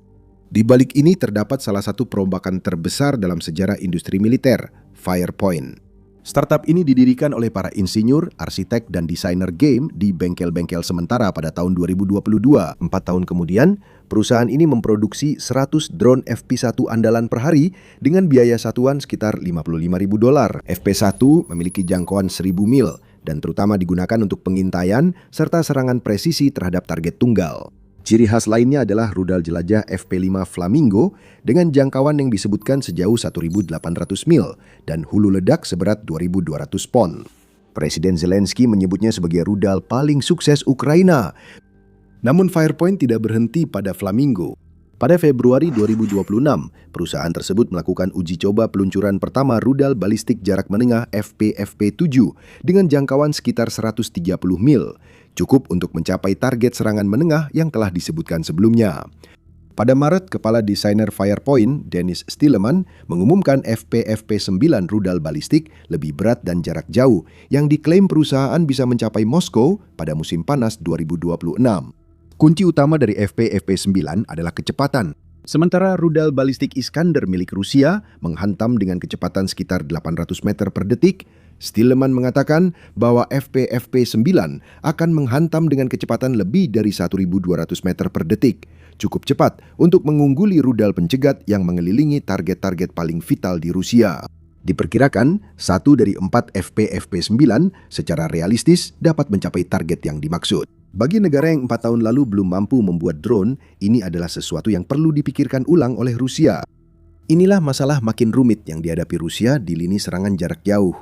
Di balik ini terdapat salah satu perombakan terbesar dalam sejarah industri militer, Firepoint. Startup ini didirikan oleh para insinyur, arsitek, dan desainer game di bengkel-bengkel sementara pada tahun 2022. 4 tahun kemudian, perusahaan ini memproduksi 100 drone FP1 andalan per hari dengan biaya satuan sekitar $55.000. FP1 memiliki jangkauan 1.000 mil dan terutama digunakan untuk pengintaian serta serangan presisi terhadap target tunggal. Ciri khas lainnya adalah rudal jelajah FP5 Flamingo dengan jangkauan yang disebutkan sejauh 1.800 mil dan hulu ledak seberat 2.200 pon. Presiden Zelensky menyebutnya sebagai rudal paling sukses Ukraina. Namun Firepoint tidak berhenti pada Flamingo. Pada Februari 2026, perusahaan tersebut melakukan uji coba peluncuran pertama rudal balistik jarak menengah FP-FP7 dengan jangkauan sekitar 130 mil. Cukup untuk mencapai target serangan menengah yang telah disebutkan sebelumnya. Pada Maret, kepala desainer Firepoint, Dennis Stilleman, mengumumkan FP-FP9 rudal balistik lebih berat dan jarak jauh yang diklaim perusahaan bisa mencapai Moskow pada musim panas 2026. Kunci utama dari FP-FP9 adalah kecepatan. Sementara rudal balistik Iskander milik Rusia menghantam dengan kecepatan sekitar 800 meter per detik, Stilleman mengatakan bahwa FP-FP9 akan menghantam dengan kecepatan lebih dari 1.200 meter per detik. Cukup cepat untuk mengungguli rudal pencegat yang mengelilingi target-target paling vital di Rusia. Diperkirakan, 1 dari 4 FP-FP9 secara realistis dapat mencapai target yang dimaksud. Bagi negara yang 4 tahun lalu belum mampu membuat drone, ini adalah sesuatu yang perlu dipikirkan ulang oleh Rusia. Inilah masalah makin rumit yang dihadapi Rusia di lini serangan jarak jauh.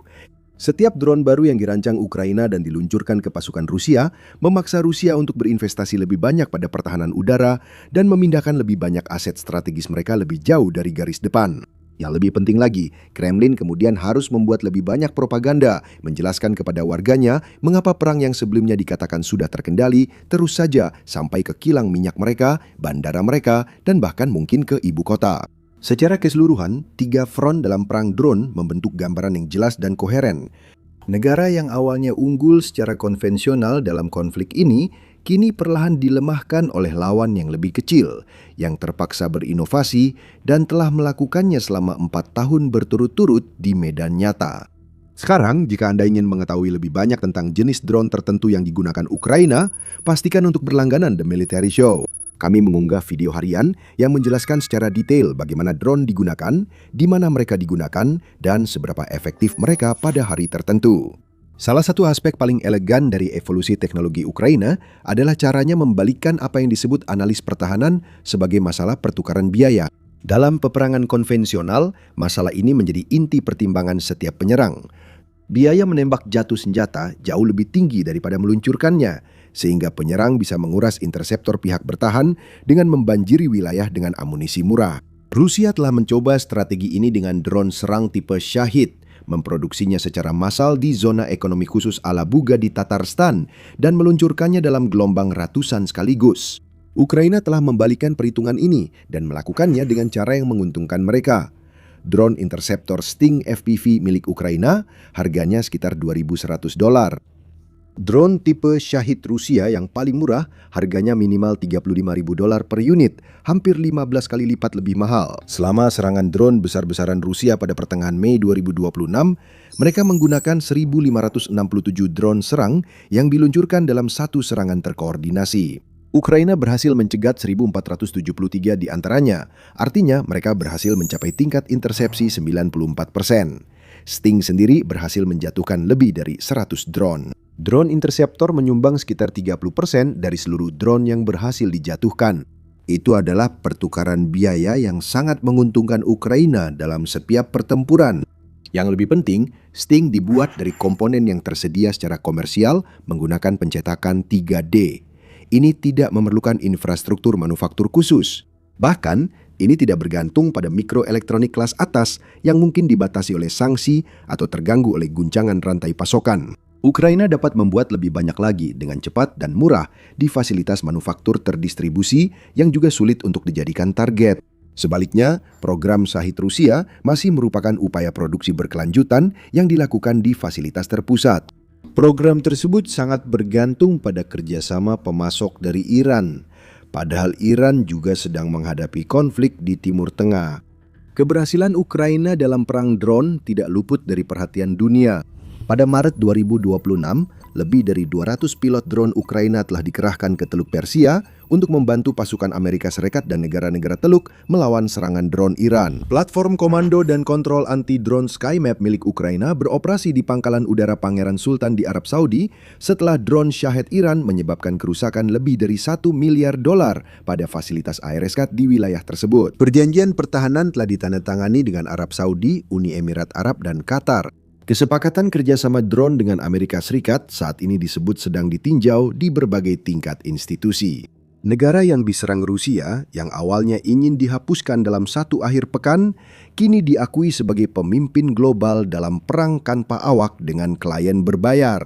Setiap drone baru yang dirancang Ukraina dan diluncurkan ke pasukan Rusia memaksa Rusia untuk berinvestasi lebih banyak pada pertahanan udara dan memindahkan lebih banyak aset strategis mereka lebih jauh dari garis depan. Yang lebih penting lagi, Kremlin kemudian harus membuat lebih banyak propaganda, menjelaskan kepada warganya mengapa perang yang sebelumnya dikatakan sudah terkendali terus saja sampai ke kilang minyak mereka, bandara mereka, dan bahkan mungkin ke ibu kota. Secara keseluruhan, 3 front dalam perang drone membentuk gambaran yang jelas dan koheren. Negara yang awalnya unggul secara konvensional dalam konflik ini, kini perlahan dilemahkan oleh lawan yang lebih kecil, yang terpaksa berinovasi dan telah melakukannya selama 4 tahun berturut-turut di medan nyata. Sekarang, jika Anda ingin mengetahui lebih banyak tentang jenis drone tertentu yang digunakan Ukraina, pastikan untuk berlangganan The Military Show. Kami mengunggah video harian yang menjelaskan secara detail bagaimana drone digunakan, di mana mereka digunakan, dan seberapa efektif mereka pada hari tertentu. Salah satu aspek paling elegan dari evolusi teknologi Ukraina adalah caranya membalikkan apa yang disebut analis pertahanan sebagai masalah pertukaran biaya. Dalam peperangan konvensional, masalah ini menjadi inti pertimbangan setiap penyerang. Biaya menembak jatuh senjata jauh lebih tinggi daripada meluncurkannya, sehingga penyerang bisa menguras interseptor pihak bertahan dengan membanjiri wilayah dengan amunisi murah. Rusia telah mencoba strategi ini dengan drone serang tipe Shahid, memproduksinya secara massal di zona ekonomi khusus Alabuga di Tatarstan dan meluncurkannya dalam gelombang ratusan sekaligus. Ukraina telah membalikan perhitungan ini dan melakukannya dengan cara yang menguntungkan mereka. Drone interceptor Sting FPV milik Ukraina harganya sekitar $2.100. Drone tipe Shahid Rusia yang paling murah harganya minimal $35.000 per unit, hampir 15 kali lipat lebih mahal. Selama serangan drone besar-besaran Rusia pada pertengahan Mei 2026, mereka menggunakan 1.567 drone serang yang diluncurkan dalam satu serangan terkoordinasi. Ukraina berhasil mencegat 1.473 di antaranya, artinya mereka berhasil mencapai tingkat intersepsi 94%. Sting sendiri berhasil menjatuhkan lebih dari 100 drone. Drone interceptor menyumbang sekitar 30% dari seluruh drone yang berhasil dijatuhkan. Itu adalah pertukaran biaya yang sangat menguntungkan Ukraina dalam setiap pertempuran. Yang lebih penting, Sting dibuat dari komponen yang tersedia secara komersial menggunakan pencetakan 3D. Ini tidak memerlukan infrastruktur manufaktur khusus. Bahkan, ini tidak bergantung pada mikroelektronik kelas atas yang mungkin dibatasi oleh sanksi atau terganggu oleh guncangan rantai pasokan. Ukraina dapat membuat lebih banyak lagi dengan cepat dan murah di fasilitas manufaktur terdistribusi yang juga sulit untuk dijadikan target. Sebaliknya, program Shahid Rusia masih merupakan upaya produksi berkelanjutan yang dilakukan di fasilitas terpusat. Program tersebut sangat bergantung pada kerjasama pemasok dari Iran, padahal Iran juga sedang menghadapi konflik di Timur Tengah. Keberhasilan Ukraina dalam perang drone tidak luput dari perhatian dunia. Pada Maret 2026, lebih dari 200 pilot drone Ukraina telah dikerahkan ke Teluk Persia untuk membantu pasukan Amerika Serikat dan negara-negara Teluk melawan serangan drone Iran. Platform komando dan kontrol anti-drone SkyMap milik Ukraina beroperasi di pangkalan udara Pangeran Sultan di Arab Saudi setelah drone Shahed Iran menyebabkan kerusakan lebih dari $1 miliar pada fasilitas ARSK di wilayah tersebut. Perjanjian pertahanan telah ditandatangani dengan Arab Saudi, Uni Emirat Arab, dan Qatar. Kesepakatan kerjasama drone dengan Amerika Serikat saat ini disebut sedang ditinjau di berbagai tingkat institusi. Negara yang diserang Rusia, yang awalnya ingin dihapuskan dalam satu akhir pekan, kini diakui sebagai pemimpin global dalam perang tanpa awak dengan klien berbayar.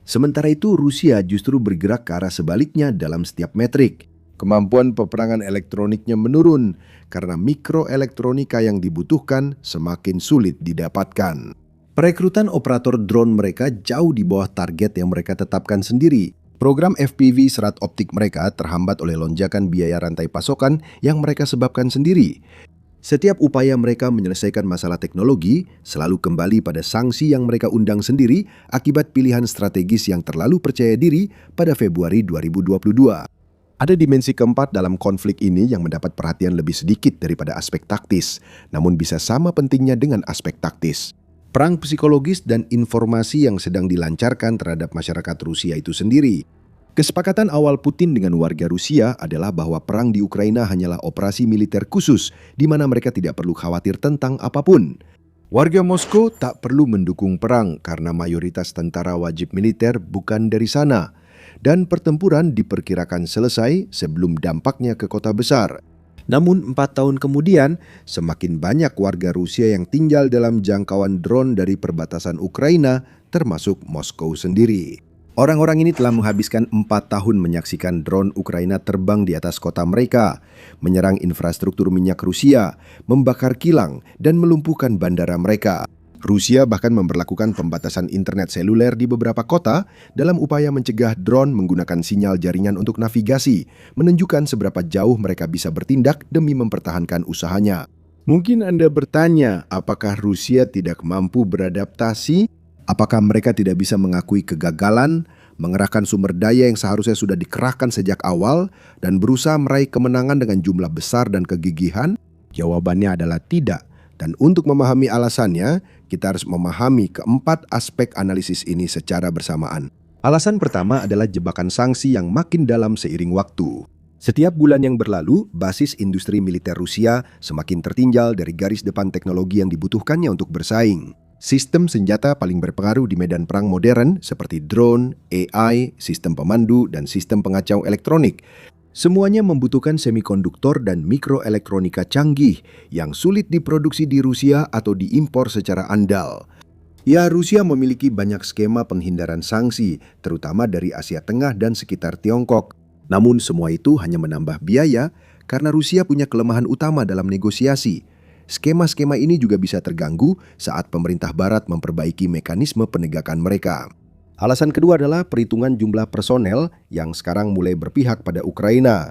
Sementara itu, Rusia justru bergerak ke arah sebaliknya dalam setiap metrik. Kemampuan peperangan elektroniknya menurun karena mikroelektronika yang dibutuhkan semakin sulit didapatkan. Perekrutan operator drone mereka jauh di bawah target yang mereka tetapkan sendiri. Program FPV serat optik mereka terhambat oleh lonjakan biaya rantai pasokan yang mereka sebabkan sendiri. Setiap upaya mereka menyelesaikan masalah teknologi selalu kembali pada sanksi yang mereka undang sendiri akibat pilihan strategis yang terlalu percaya diri pada Februari 2022. Ada dimensi keempat dalam konflik ini yang mendapat perhatian lebih sedikit daripada aspek taktis, namun bisa sama pentingnya dengan aspek taktis. Perang psikologis dan informasi yang sedang dilancarkan terhadap masyarakat Rusia itu sendiri. Kesepakatan awal Putin dengan warga Rusia adalah bahwa perang di Ukraina hanyalah operasi militer khusus di mana mereka tidak perlu khawatir tentang apapun. Warga Moskow tak perlu mendukung perang karena mayoritas tentara wajib militer bukan dari sana. Dan pertempuran diperkirakan selesai sebelum dampaknya ke kota besar. Namun 4 tahun kemudian, semakin banyak warga Rusia yang tinggal dalam jangkauan drone dari perbatasan Ukraina, termasuk Moskow sendiri. Orang-orang ini telah menghabiskan 4 tahun menyaksikan drone Ukraina terbang di atas kota mereka, menyerang infrastruktur minyak Rusia, membakar kilang, dan melumpuhkan bandara mereka. Rusia bahkan memberlakukan pembatasan internet seluler di beberapa kota dalam upaya mencegah drone menggunakan sinyal jaringan untuk navigasi, menunjukkan seberapa jauh mereka bisa bertindak demi mempertahankan usahanya. Mungkin Anda bertanya, apakah Rusia tidak mampu beradaptasi? Apakah mereka tidak bisa mengakui kegagalan, mengerahkan sumber daya yang seharusnya sudah dikerahkan sejak awal, dan berusaha meraih kemenangan dengan jumlah besar dan kegigihan? Jawabannya adalah tidak. Dan untuk memahami alasannya, kita harus memahami keempat aspek analisis ini secara bersamaan. Alasan pertama adalah jebakan sanksi yang makin dalam seiring waktu. Setiap bulan yang berlalu, basis industri militer Rusia semakin tertinggal dari garis depan teknologi yang dibutuhkannya untuk bersaing. Sistem senjata paling berpengaruh di medan perang modern seperti drone, AI, sistem pemandu, dan sistem pengacau elektronik Semuanya membutuhkan semikonduktor dan mikroelektronika canggih yang sulit diproduksi di Rusia atau diimpor secara andal. Ya, Rusia memiliki banyak skema penghindaran sanksi, terutama dari Asia Tengah dan sekitar Tiongkok. Namun semua itu hanya menambah biaya karena Rusia punya kelemahan utama dalam negosiasi. Skema-skema ini juga bisa terganggu saat pemerintah Barat memperbaiki mekanisme penegakan mereka. Alasan kedua adalah perhitungan jumlah personel yang sekarang mulai berpihak pada Ukraina.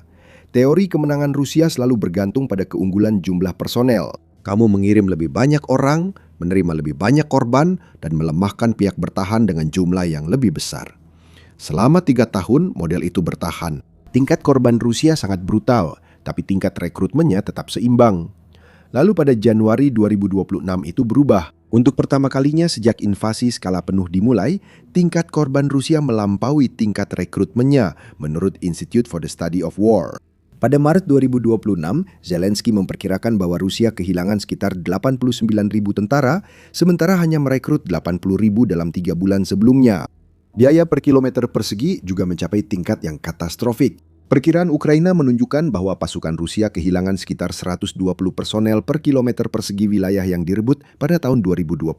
Teori kemenangan Rusia selalu bergantung pada keunggulan jumlah personel. Kamu mengirim lebih banyak orang, menerima lebih banyak korban, dan melemahkan pihak bertahan dengan jumlah yang lebih besar. Selama 3 tahun, model itu bertahan. Tingkat korban Rusia sangat brutal, tapi tingkat rekrutmennya tetap seimbang. Lalu pada Januari 2026 itu berubah. Untuk pertama kalinya sejak invasi skala penuh dimulai, tingkat korban Rusia melampaui tingkat rekrutmennya, menurut Institute for the Study of War. Pada Maret 2026, Zelensky memperkirakan bahwa Rusia kehilangan sekitar 89.000 tentara, sementara hanya merekrut 80.000 dalam 3 bulan sebelumnya. Biaya per kilometer persegi juga mencapai tingkat yang katastrofik. Perkiraan Ukraina menunjukkan bahwa pasukan Rusia kehilangan sekitar 120 personel per kilometer persegi wilayah yang direbut pada tahun 2025.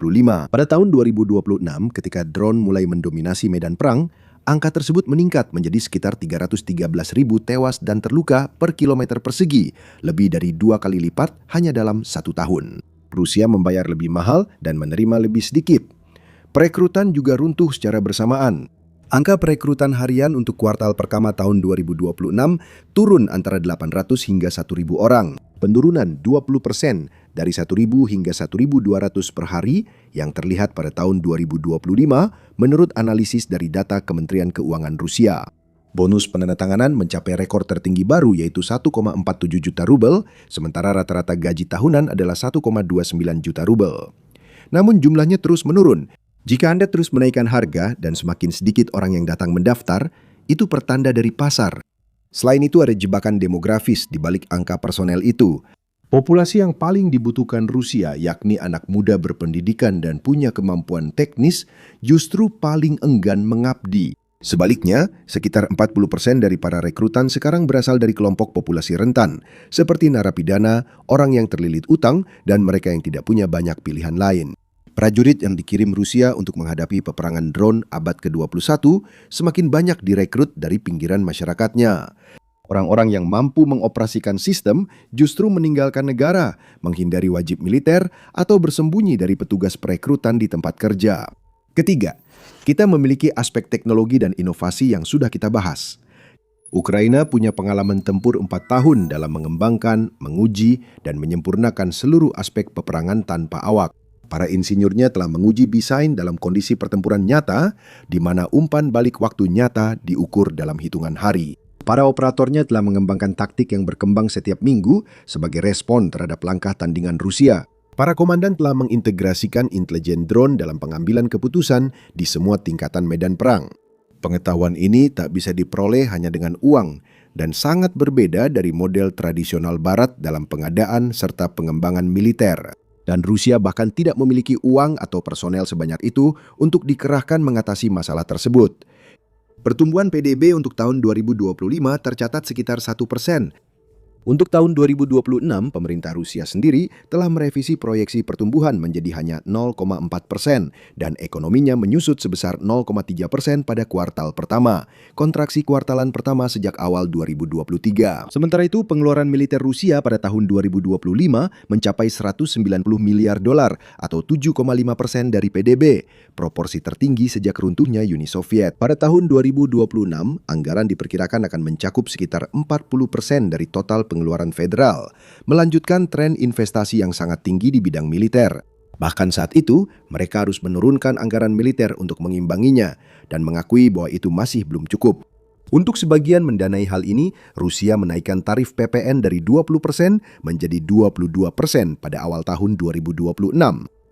Pada tahun 2026, ketika drone mulai mendominasi medan perang, angka tersebut meningkat menjadi sekitar 313.000 tewas dan terluka per kilometer persegi, lebih dari 2 kali lipat hanya dalam 1 tahun. Rusia membayar lebih mahal dan menerima lebih sedikit. Perekrutan juga runtuh secara bersamaan. Angka perekrutan harian untuk kuartal pertama tahun 2026 turun antara 800 hingga 1.000 orang. Penurunan 20% dari 1.000 hingga 1.200 per hari yang terlihat pada tahun 2025 menurut analisis dari data Kementerian Keuangan Rusia. Bonus penandatanganan mencapai rekor tertinggi baru yaitu 1,47 juta rubel, sementara rata-rata gaji tahunan adalah 1,29 juta rubel. Namun jumlahnya terus menurun. Jika Anda terus menaikkan harga dan semakin sedikit orang yang datang mendaftar, itu pertanda dari pasar. Selain itu ada jebakan demografis di balik angka personel itu. Populasi yang paling dibutuhkan Rusia, yakni anak muda berpendidikan dan punya kemampuan teknis, justru paling enggan mengabdi. Sebaliknya, sekitar 40% dari para rekrutan sekarang berasal dari kelompok populasi rentan, seperti narapidana, orang yang terlilit utang, dan mereka yang tidak punya banyak pilihan lain. Prajurit yang dikirim Rusia untuk menghadapi peperangan drone abad ke-21 semakin banyak direkrut dari pinggiran masyarakatnya. Orang-orang yang mampu mengoperasikan sistem justru meninggalkan negara, menghindari wajib militer, atau bersembunyi dari petugas perekrutan di tempat kerja. Ketiga, kita memiliki aspek teknologi dan inovasi yang sudah kita bahas. Ukraina punya pengalaman tempur 4 tahun dalam mengembangkan, menguji, dan menyempurnakan seluruh aspek peperangan tanpa awak. Para insinyurnya telah menguji desain dalam kondisi pertempuran nyata, di mana umpan balik waktu nyata diukur dalam hitungan hari. Para operatornya telah mengembangkan taktik yang berkembang setiap minggu sebagai respon terhadap langkah tandingan Rusia. Para komandan telah mengintegrasikan intelijen drone dalam pengambilan keputusan di semua tingkatan medan perang. Pengetahuan ini tak bisa diperoleh hanya dengan uang dan sangat berbeda dari model tradisional Barat dalam pengadaan serta pengembangan militer. Dan Rusia bahkan tidak memiliki uang atau personel sebanyak itu untuk dikerahkan mengatasi masalah tersebut. Pertumbuhan PDB untuk tahun 2025 tercatat sekitar 1%. Untuk tahun 2026, pemerintah Rusia sendiri telah merevisi proyeksi pertumbuhan menjadi hanya 0,4% dan ekonominya menyusut sebesar 0,3% pada kuartal pertama, kontraksi kuartalan pertama sejak awal 2023. Sementara itu, pengeluaran militer Rusia pada tahun 2025 mencapai 190 miliar dolar atau 7,5% dari PDB, proporsi tertinggi sejak runtuhnya Uni Soviet. Pada tahun 2026, anggaran diperkirakan akan mencakup sekitar 40% dari total pengeluaran federal, melanjutkan tren investasi yang sangat tinggi di bidang militer. Bahkan saat itu, mereka harus menurunkan anggaran militer untuk mengimbanginya dan mengakui bahwa itu masih belum cukup. Untuk sebagian mendanai hal ini, Rusia menaikkan tarif PPN dari 20% menjadi 22% pada awal tahun 2026.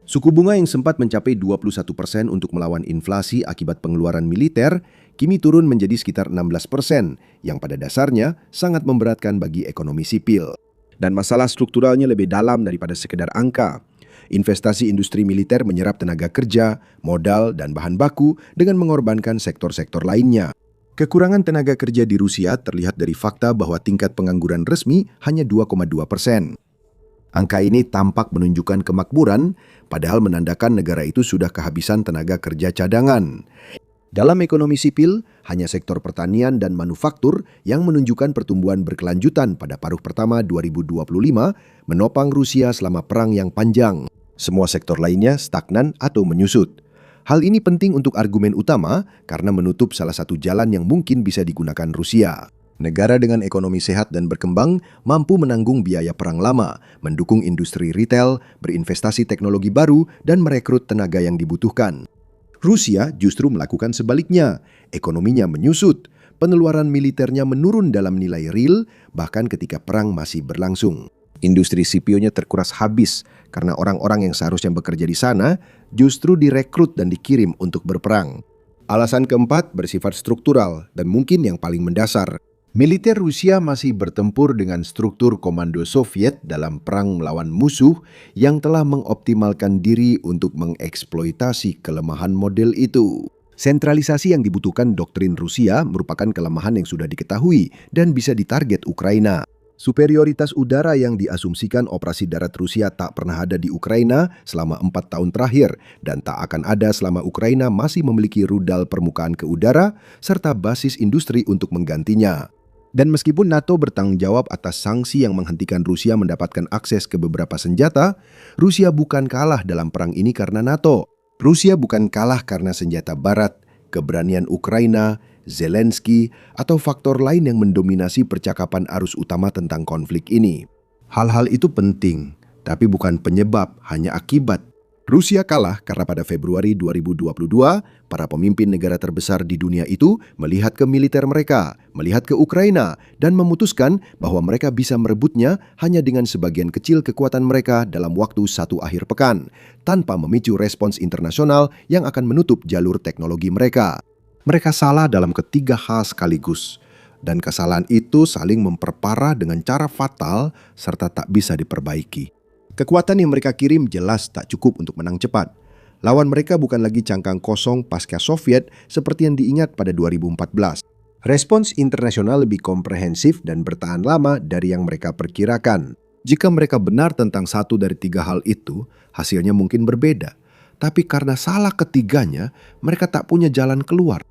Suku bunga yang sempat mencapai 21% untuk melawan inflasi akibat pengeluaran militer, kini turun menjadi sekitar 16%, yang pada dasarnya sangat memberatkan bagi ekonomi sipil. Dan masalah strukturalnya lebih dalam daripada sekedar angka. Investasi industri militer menyerap tenaga kerja, modal, dan bahan baku dengan mengorbankan sektor-sektor lainnya. Kekurangan tenaga kerja di Rusia terlihat dari fakta bahwa tingkat pengangguran resmi hanya 2,2%. Angka ini tampak menunjukkan kemakmuran, padahal menandakan negara itu sudah kehabisan tenaga kerja cadangan. Dalam ekonomi sipil, hanya sektor pertanian dan manufaktur yang menunjukkan pertumbuhan berkelanjutan pada paruh pertama 2025 menopang Rusia selama perang yang panjang. Semua sektor lainnya stagnan atau menyusut. Hal ini penting untuk argumen utama karena menutup salah satu jalan yang mungkin bisa digunakan Rusia. Negara dengan ekonomi sehat dan berkembang mampu menanggung biaya perang lama, mendukung industri retail, berinvestasi teknologi baru, dan merekrut tenaga yang dibutuhkan. Rusia justru melakukan sebaliknya. Ekonominya menyusut, pengeluaran militernya menurun dalam nilai real, bahkan ketika perang masih berlangsung. Industri sipilnya terkuras habis karena orang-orang yang seharusnya bekerja di sana justru direkrut dan dikirim untuk berperang. Alasan keempat bersifat struktural dan mungkin yang paling mendasar. Militer Rusia masih bertempur dengan struktur komando Soviet dalam perang melawan musuh yang telah mengoptimalkan diri untuk mengeksploitasi kelemahan model itu. Sentralisasi yang dibutuhkan doktrin Rusia merupakan kelemahan yang sudah diketahui dan bisa ditarget Ukraina. Superioritas udara yang diasumsikan operasi darat Rusia tak pernah ada di Ukraina selama 4 tahun terakhir dan tak akan ada selama Ukraina masih memiliki rudal permukaan ke udara serta basis industri untuk menggantinya. Dan meskipun NATO bertanggung jawab atas sanksi yang menghentikan Rusia mendapatkan akses ke beberapa senjata, Rusia bukan kalah dalam perang ini karena NATO. Rusia bukan kalah karena senjata barat, keberanian Ukraina, Zelensky, atau faktor lain yang mendominasi percakapan arus utama tentang konflik ini. Hal-hal itu penting, tapi bukan penyebab, hanya akibat. Rusia kalah karena pada Februari 2022, para pemimpin negara terbesar di dunia itu melihat ke militer mereka, melihat ke Ukraina, dan memutuskan bahwa mereka bisa merebutnya hanya dengan sebagian kecil kekuatan mereka dalam waktu 1 akhir pekan, tanpa memicu respons internasional yang akan menutup jalur teknologi mereka. Mereka salah dalam ketiga hal sekaligus, dan kesalahan itu saling memperparah dengan cara fatal serta tak bisa diperbaiki. Kekuatan yang mereka kirim jelas tak cukup untuk menang cepat. Lawan mereka bukan lagi cangkang kosong pasca Soviet seperti yang diingat pada 2014. Respons internasional lebih komprehensif dan bertahan lama dari yang mereka perkirakan. Jika mereka benar tentang 1 dari 3 hal itu, hasilnya mungkin berbeda. Tapi karena salah ketiganya, mereka tak punya jalan keluar.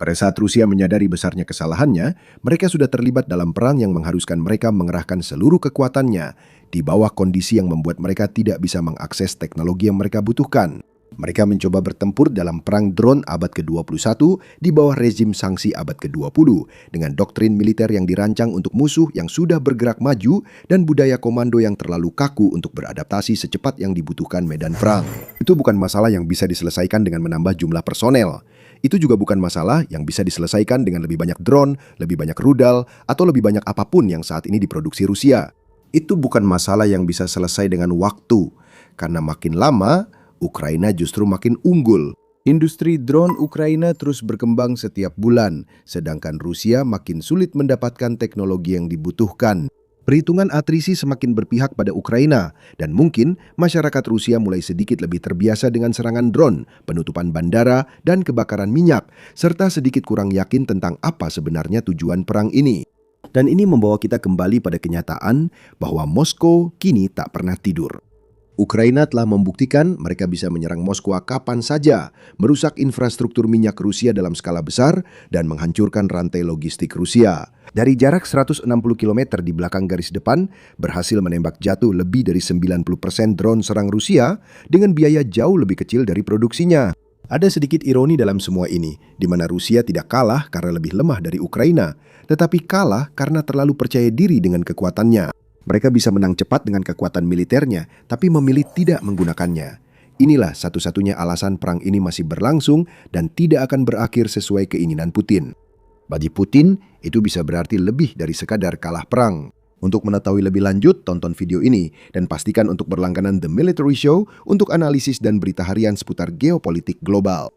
Pada saat Rusia menyadari besarnya kesalahannya, mereka sudah terlibat dalam perang yang mengharuskan mereka mengerahkan seluruh kekuatannya di bawah kondisi yang membuat mereka tidak bisa mengakses teknologi yang mereka butuhkan. Mereka mencoba bertempur dalam perang drone abad ke-21 di bawah rezim sanksi abad ke-20 dengan doktrin militer yang dirancang untuk musuh yang sudah bergerak maju dan budaya komando yang terlalu kaku untuk beradaptasi secepat yang dibutuhkan medan perang. Itu bukan masalah yang bisa diselesaikan dengan menambah jumlah personel. Itu juga bukan masalah yang bisa diselesaikan dengan lebih banyak drone, lebih banyak rudal, atau lebih banyak apapun yang saat ini diproduksi Rusia. Itu bukan masalah yang bisa selesai dengan waktu, karena makin lama, Ukraina justru makin unggul. Industri drone Ukraina terus berkembang setiap bulan, sedangkan Rusia makin sulit mendapatkan teknologi yang dibutuhkan. Perhitungan atrisi semakin berpihak pada Ukraina, dan mungkin masyarakat Rusia mulai sedikit lebih terbiasa dengan serangan drone, penutupan bandara, dan kebakaran minyak, serta sedikit kurang yakin tentang apa sebenarnya tujuan perang ini. Dan ini membawa kita kembali pada kenyataan bahwa Moskow kini tak pernah tidur. Ukraina telah membuktikan mereka bisa menyerang Moskwa kapan saja, merusak infrastruktur minyak Rusia dalam skala besar, dan menghancurkan rantai logistik Rusia. Dari jarak 160 km di belakang garis depan, berhasil menembak jatuh lebih dari 90% drone serang Rusia dengan biaya jauh lebih kecil dari produksinya. Ada sedikit ironi dalam semua ini, di mana Rusia tidak kalah karena lebih lemah dari Ukraina, tetapi kalah karena terlalu percaya diri dengan kekuatannya. Mereka bisa menang cepat dengan kekuatan militernya, tapi memilih tidak menggunakannya. Inilah satu-satunya alasan perang ini masih berlangsung dan tidak akan berakhir sesuai keinginan Putin. Bagi Putin, itu bisa berarti lebih dari sekadar kalah perang. Untuk mengetahui lebih lanjut, tonton video ini dan pastikan untuk berlangganan The Military Show untuk analisis dan berita harian seputar geopolitik global.